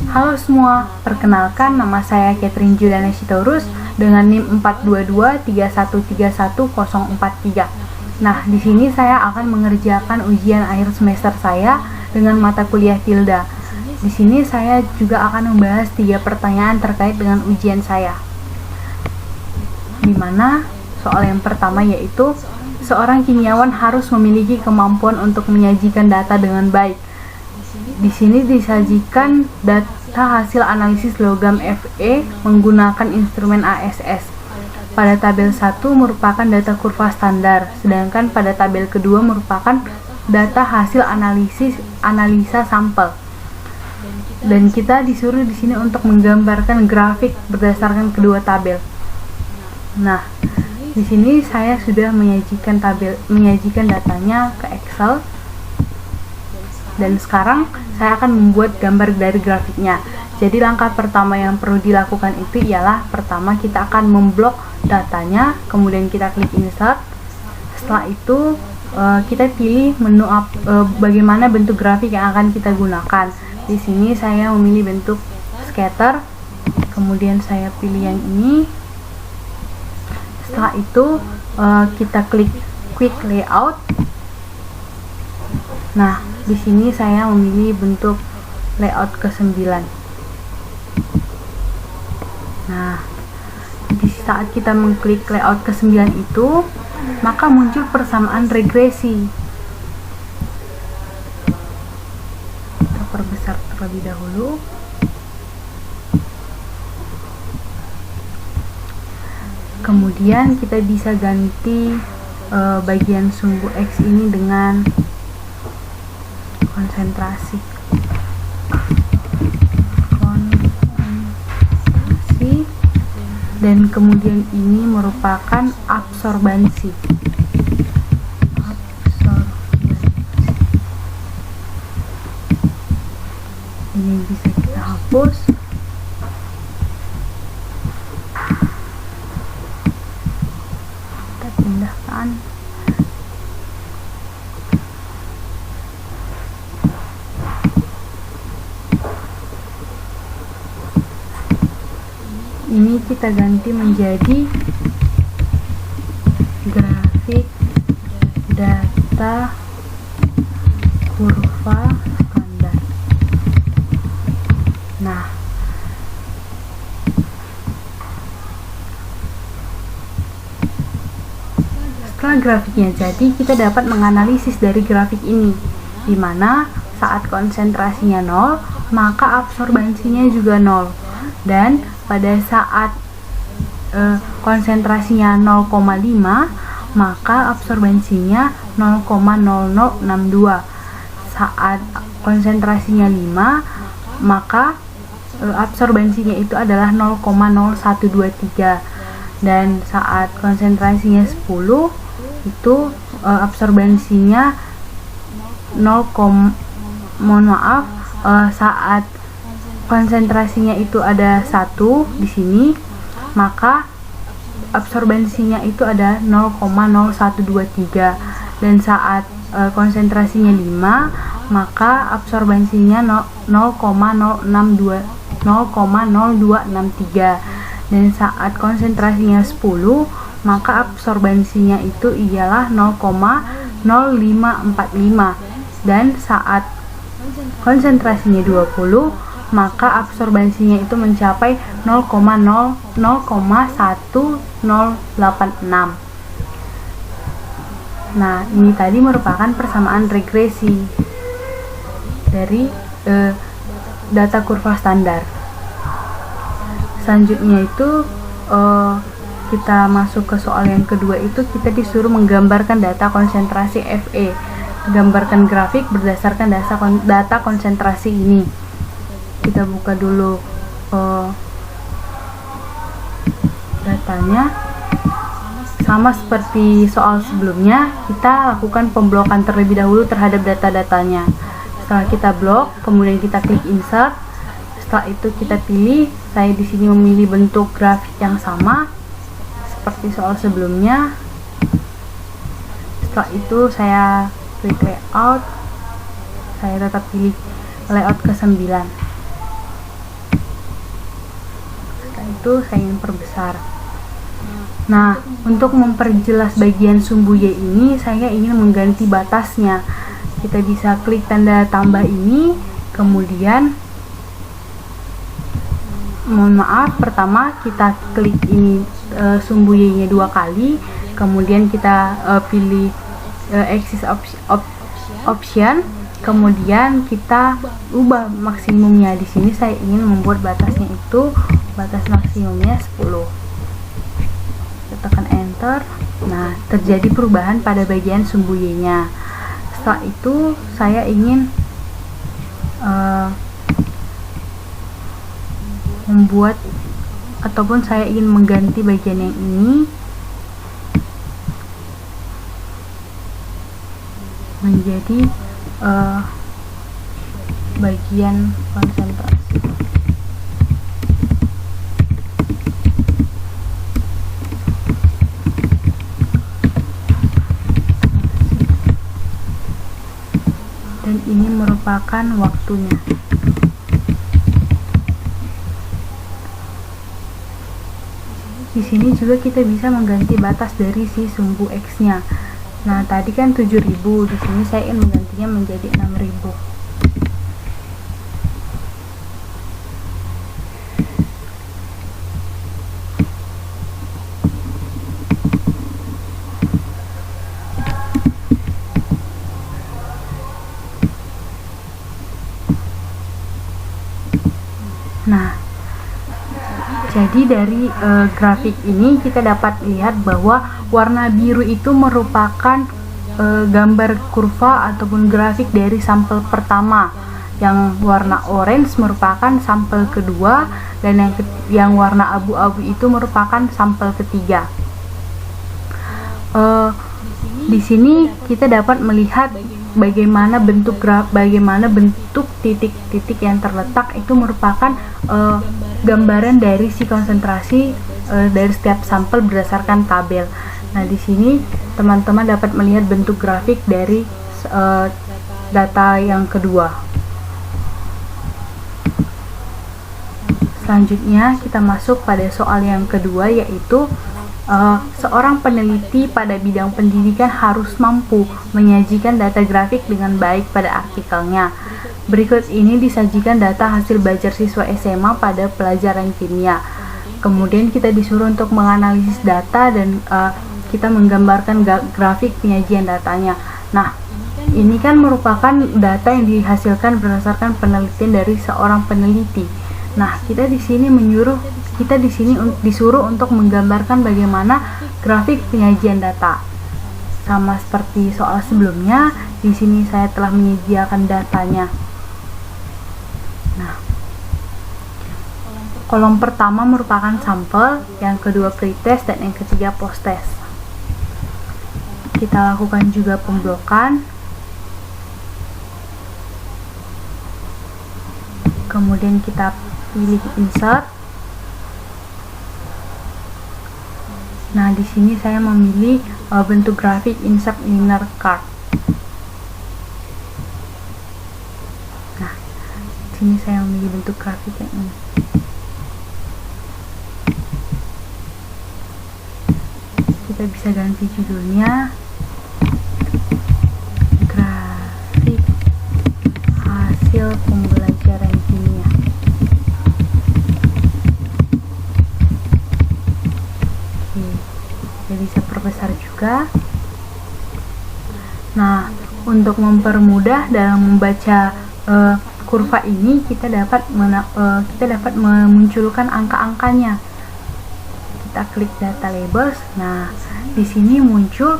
Halo semua, perkenalkan nama saya Catherine Juliana Sitorus dengan NIM 42231311043. Nah, di sini saya akan mengerjakan ujian akhir semester saya dengan mata kuliah Tilda. Di sini saya juga akan membahas 3 pertanyaan terkait dengan ujian saya. Di mana soal yang pertama yaitu seorang kimiawan harus memiliki kemampuan untuk menyajikan data dengan baik. Di sini disajikan data hasil analisis logam Fe menggunakan instrumen ASS. Pada tabel 1 merupakan data kurva standar, sedangkan pada tabel kedua merupakan data hasil analisa sampel. Dan kita disuruh di sini untuk menggambarkan grafik berdasarkan kedua tabel. Nah, di sini saya sudah menyajikan datanya ke Excel. Dan sekarang saya akan membuat gambar dari grafiknya. Jadi langkah pertama yang perlu dilakukan itu ialah pertama kita akan memblok datanya, kemudian kita klik insert. Setelah itu kita pilih menu bagaimana bentuk grafik yang akan kita gunakan. Di sini saya memilih bentuk scatter, kemudian saya pilih yang ini. Setelah itu kita klik quick layout. Nah, di sini saya memilih bentuk layout ke-9. Nah, di saat kita mengklik layout ke-9 itu, maka muncul persamaan regresi. Kita perbesar terlebih dahulu. Kemudian kita bisa ganti bagian sumbu X ini dengan konsentrasi, dan kemudian ini merupakan absorbansi. Ini bisa kita hapus. Kita pindahkan. Ini kita ganti menjadi grafik data kurva standar. Nah, setelah grafiknya jadi, kita dapat menganalisis dari grafik ini, di mana saat konsentrasinya 0, maka absorbansinya juga 0. Dan pada saat konsentrasinya 0,5, maka absorbansinya 0,0062. Saat konsentrasinya 5, maka absorbansinya itu adalah 0,0123. Dan saat konsentrasinya 10, itu absorbansinya saat konsentrasinya itu ada 1 di sini, maka absorbansinya itu ada 0,0123. Dan saat konsentrasinya 5, maka absorbansinya 0,0263. Dan saat konsentrasinya 10, maka absorbansinya itu ialah 0,0545. Dan saat konsentrasinya 20, maka absorbansinya itu mencapai 0,1086. Nah, ini tadi merupakan persamaan regresi dari data kurva standar. Selanjutnya itu kita masuk ke soal yang kedua, itu kita disuruh menggambarkan data konsentrasi Fe. Gambarkan grafik berdasarkan data konsentrasi ini. Kita buka dulu datanya. Sama seperti soal sebelumnya, kita lakukan pemblokan terlebih dahulu terhadap data-datanya. Setelah kita blok, kemudian kita klik insert. Setelah itu kita pilih, saya di sini memilih bentuk grafik yang sama seperti soal sebelumnya. Setelah itu saya klik layout, saya tetap pilih layout ke-9. itu saya ingin perbesar. Nah, untuk memperjelas bagian sumbu Y ini, saya ingin mengganti batasnya. Kita bisa klik tanda tambah ini, kemudian mohon maaf, pertama kita klik ini sumbu Y-nya 2 kali, kemudian kita pilih axis option, kemudian kita ubah maksimumnya. Di sini saya ingin membuat batasnya itu batas maksimumnya 10. Tekan enter. Nah, terjadi perubahan pada bagian sumbu Y-nya. Setelah itu saya ingin membuat ataupun saya ingin mengganti bagian yang ini menjadi bagian konsentrasi. Dan ini merupakan waktunya. Di sini juga kita bisa mengganti batas dari si sumbu X-nya. Nah, tadi kan 7.000, di sini saya ingin menggantinya menjadi 6.000. Nah, jadi dari grafik ini kita dapat lihat bahwa warna biru itu merupakan gambar kurva ataupun grafik dari sampel pertama, yang warna orange merupakan sampel kedua, dan yang warna abu-abu itu merupakan sampel ketiga. Di sini kita dapat melihat bagaimana bentuk titik-titik yang terletak itu merupakan gambaran dari si konsentrasi dari setiap sampel berdasarkan tabel. Nah, di sini teman-teman dapat melihat bentuk grafik dari data yang kedua. Selanjutnya kita masuk pada soal yang kedua, yaitu seorang peneliti pada bidang pendidikan harus mampu menyajikan data grafik dengan baik pada artikelnya. Berikut ini disajikan data hasil belajar siswa SMA pada pelajaran kimia. Kemudian kita disuruh untuk menganalisis data dan kita menggambarkan grafik penyajian datanya. Nah, ini kan merupakan data yang dihasilkan berdasarkan penelitian dari seorang peneliti. Nah, kita di sini disuruh untuk menggambarkan bagaimana grafik penyajian data. Sama seperti soal sebelumnya, di sini saya telah menyediakan datanya. Nah, kolom pertama merupakan sampel, yang kedua pretest, dan yang ketiga posttest. Kita lakukan juga pemblokan. Kemudian kita pilih insert. Nah, di sini saya memilih bentuk grafik insert linear chart. Nah, di sini saya memilih bentuk grafik yang ini. Kita bisa ganti judulnya grafik hasil pembelajaran kimia. Kita bisa perbesar juga. Nah, untuk mempermudah dalam membaca kurva ini, kita dapat memunculkan angka-angkanya. Kita klik data labels. Nah, di sini muncul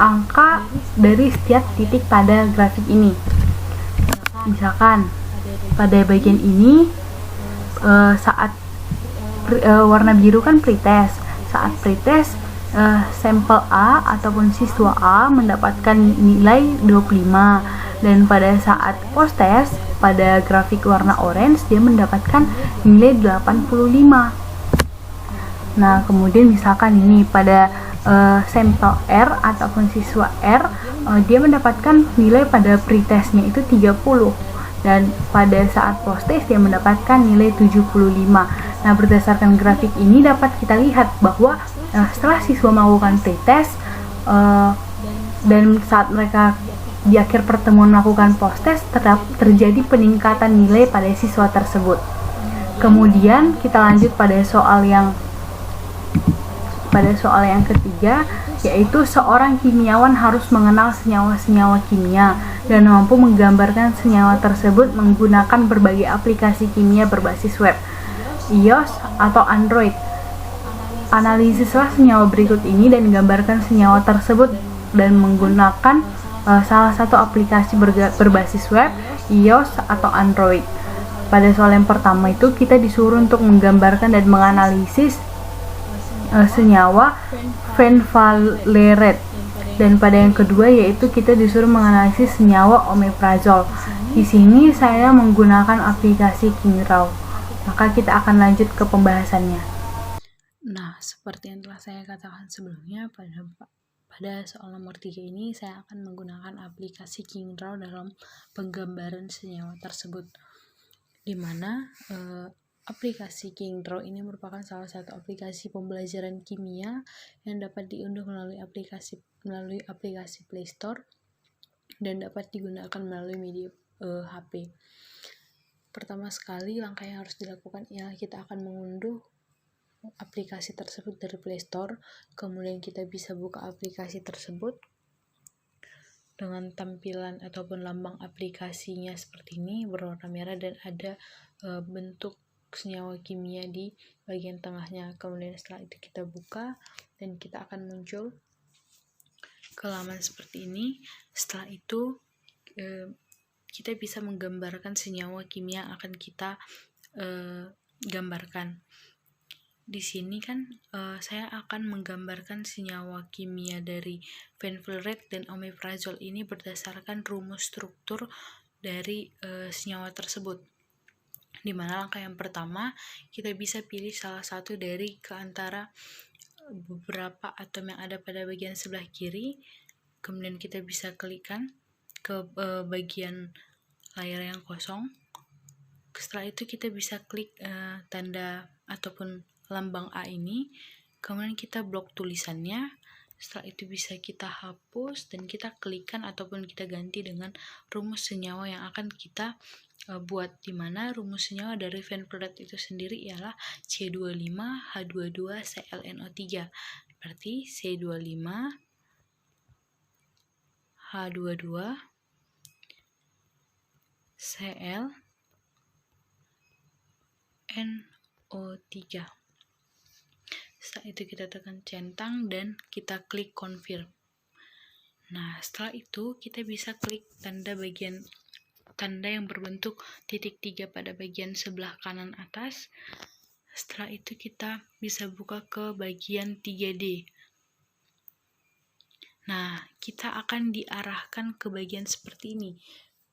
angka dari setiap titik pada grafik ini. Misalkan pada bagian ini saat warna biru kan pretest. Saat pretest, sampel A ataupun siswa A mendapatkan nilai 25, dan pada saat posttest pada grafik warna orange dia mendapatkan nilai 85. Nah, kemudian misalkan ini pada sampel R ataupun siswa R, dia mendapatkan nilai pada pretestnya itu 30, dan pada saat posttest dia mendapatkan nilai 75. Nah, berdasarkan grafik ini dapat kita lihat bahwa setelah siswa melakukan pretest dan saat mereka di akhir pertemuan melakukan post-test, terjadi peningkatan nilai pada siswa tersebut. Kemudian kita lanjut pada soal yang ketiga, yaitu seorang kimiawan harus mengenal senyawa-senyawa kimia dan mampu menggambarkan senyawa tersebut menggunakan berbagai aplikasi kimia berbasis web, iOS atau Android. Analisislah senyawa berikut ini dan gambarkan senyawa tersebut dan menggunakan salah satu aplikasi berbasis web, iOS atau Android. Pada soal yang pertama itu kita disuruh untuk menggambarkan dan menganalisis senyawa fenvalerate, dan pada yang kedua yaitu kita disuruh menganalisis senyawa omeprazole. Di sini saya menggunakan aplikasi Kingraw. Maka kita akan lanjut ke pembahasannya. Nah, seperti yang telah saya katakan sebelumnya, pada soal nomor 3 ini saya akan menggunakan aplikasi Kingraw dalam penggambaran senyawa tersebut, di mana aplikasi Kingraw ini merupakan salah satu aplikasi pembelajaran kimia yang dapat diunduh melalui aplikasi Play Store dan dapat digunakan melalui media HP. Pertama sekali, langkah yang harus dilakukan ialah kita akan mengunduh aplikasi tersebut dari Play Store. Kemudian kita bisa buka aplikasi tersebut dengan tampilan ataupun lambang aplikasinya seperti ini, berwarna merah dan ada bentuk senyawa kimia di bagian tengahnya. Kemudian setelah itu kita buka dan kita akan muncul ke laman seperti ini. Setelah itu kita bisa menggambarkan senyawa kimia yang akan kita gambarkan. Di sini kan saya akan menggambarkan senyawa kimia dari fenvalerate dan omeprazole ini berdasarkan rumus struktur dari senyawa tersebut. Di mana langkah yang pertama, kita bisa pilih salah satu dari keantara beberapa atom yang ada pada bagian sebelah kiri. Kemudian kita bisa klikkan ke bagian layar yang kosong. Setelah itu kita bisa klik tanda ataupun lambang A ini. Kemudian kita blok tulisannya. Setelah itu bisa kita hapus dan kita klikkan ataupun kita ganti dengan rumus senyawa yang akan kita buat, di mana rumus senyawa dari fenvalerate itu sendiri ialah C25H22ClNO3. Berarti C25H22Cl Setelah itu kita tekan centang dan kita klik confirm. Nah, setelah itu kita bisa klik tanda yang berbentuk titik 3 pada bagian sebelah kanan atas. Setelah itu kita bisa buka ke bagian 3D. Nah, kita akan diarahkan ke bagian seperti ini.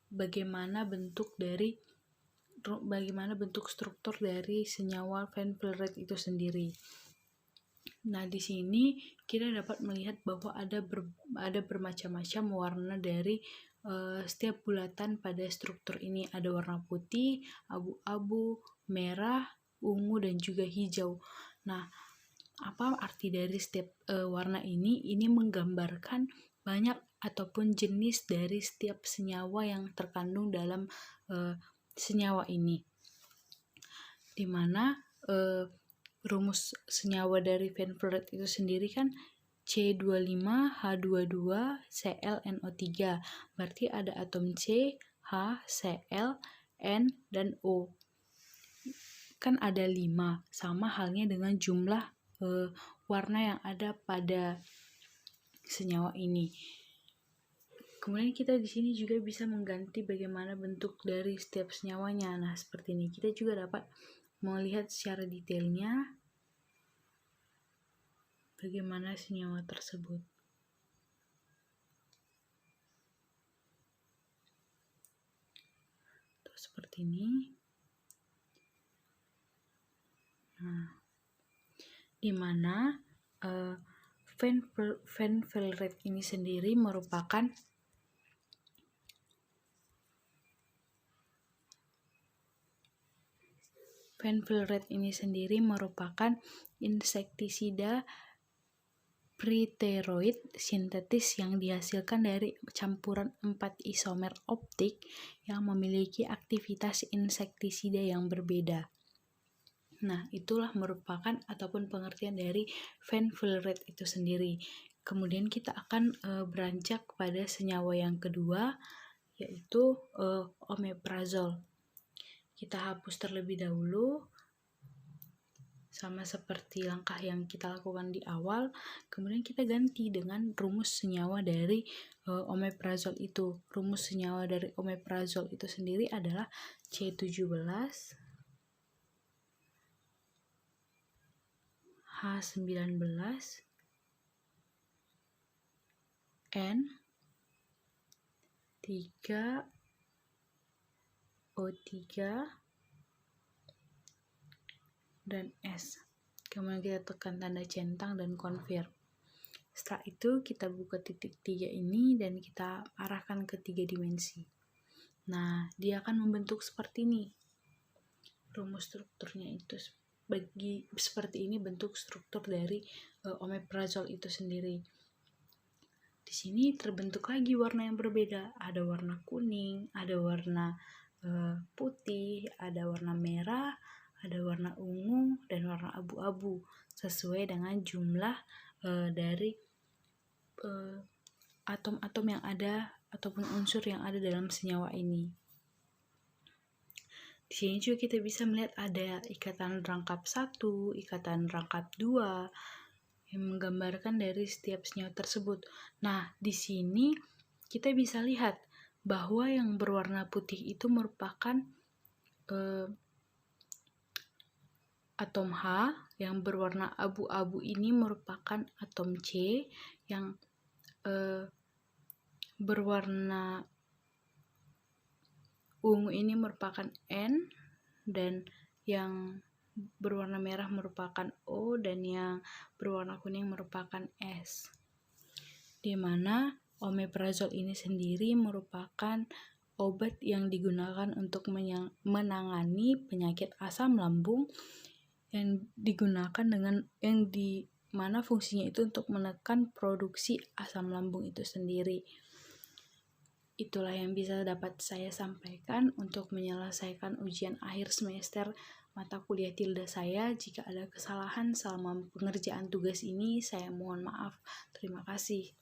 Bagaimana bentuk struktur dari senyawa fenvalerate itu sendiri. Nah, di sini kita dapat melihat bahwa ada bermacam-macam warna dari setiap bulatan pada struktur ini. Ada warna putih, abu-abu, merah, ungu, dan juga hijau. Nah, apa arti dari setiap warna ini? Ini menggambarkan banyak ataupun jenis dari setiap senyawa yang terkandung dalam senyawa ini. Di mana rumus senyawa dari fenvalerate itu sendiri kan C25H22ClNO3. Berarti ada atom C, H, Cl, N, dan O. Kan ada 5, sama halnya dengan jumlah warna yang ada pada senyawa ini. Kemudian kita di sini juga bisa mengganti bagaimana bentuk dari setiap senyawanya. Nah, seperti ini. Kita juga dapat melihat secara detailnya bagaimana senyawa tersebut. Tuh, seperti ini. Nah, di mana fenvalerate ini sendiri merupakan Fenvalerate ini sendiri merupakan insektisida priteroid sintetis yang dihasilkan dari campuran 4 isomer optik yang memiliki aktivitas insektisida yang berbeda. Nah, itulah merupakan ataupun pengertian dari fenvalerate itu sendiri. Kemudian kita akan beranjak pada senyawa yang kedua, yaitu omeprazol. Kita hapus terlebih dahulu, sama seperti langkah yang kita lakukan di awal. Kemudian kita ganti dengan rumus senyawa dari omeprazol itu. Rumus senyawa dari omeprazol itu sendiri adalah C17 H19 N 3O3 dan S. Kemudian kita tekan tanda centang dan confirm. Setelah itu kita buka titik 3 ini dan kita arahkan ke 3 dimensi. Nah, dia akan membentuk seperti ini. Rumus strukturnya itu seperti ini bentuk struktur dari omeprazol itu sendiri. Di sini terbentuk lagi warna yang berbeda. Ada warna kuning, ada warna putih, ada warna merah, ada warna ungu, dan warna abu-abu sesuai dengan jumlah dari atom-atom yang ada ataupun unsur yang ada dalam senyawa ini. Di sini juga kita bisa melihat ada ikatan rangkap 1, ikatan rangkap 2 yang menggambarkan dari setiap senyawa tersebut. Nah, di sini kita bisa lihat bahwa yang berwarna putih itu merupakan atom H, yang berwarna abu-abu ini merupakan atom C, yang berwarna ungu ini merupakan N, dan yang berwarna merah merupakan O, dan yang berwarna kuning merupakan S. Di mana omeprazol ini sendiri merupakan obat yang digunakan untuk menangani penyakit asam lambung, yang digunakan di mana fungsinya itu untuk menekan produksi asam lambung itu sendiri. Itulah yang bisa dapat saya sampaikan untuk menyelesaikan ujian akhir semester mata kuliah tilda saya. Jika ada kesalahan selama pengerjaan tugas ini, saya mohon maaf. Terima kasih.